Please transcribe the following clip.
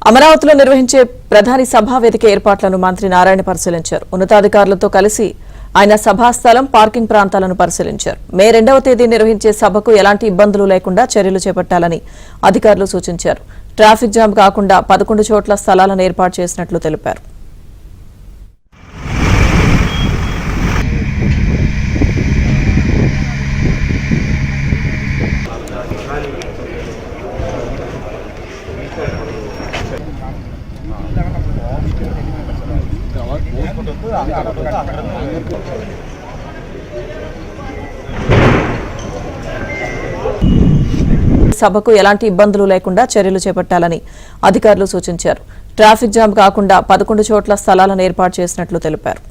అమరావతిలో నిర్వహించే ప్రధాని సభా వేదిక ఏర్పాట్లను మంత్రి నారాయణ పరిశీలించారు. ఉన్నతాధికారులతో కలిసి ఆయన సభా స్థలం, పార్కింగ్ ప్రాంతాలను పరిశీలించారు. మే 2వ తేదీ నిర్వహించే సభకు ఎలాంటి ఇబ్బందులు లేకుండా చర్యలు చేపట్టాలని అధికారులు సూచించారు. ట్రాఫిక్ జామ్ కాకుండా 11 చోట్ల స్థలాలను ఏర్పాటు చేసినట్లు తెలిపారు. సభకు ఎలాంటి ఇబ్బందులు లేకుండా చర్యలు చేపట్టాలని అధికారులు సూచించారు. ట్రాఫిక్ జామ్ కాకుండా 11 చోట్ల స్థలాలను ఏర్పాటు చేసినట్లు తెలిపారు.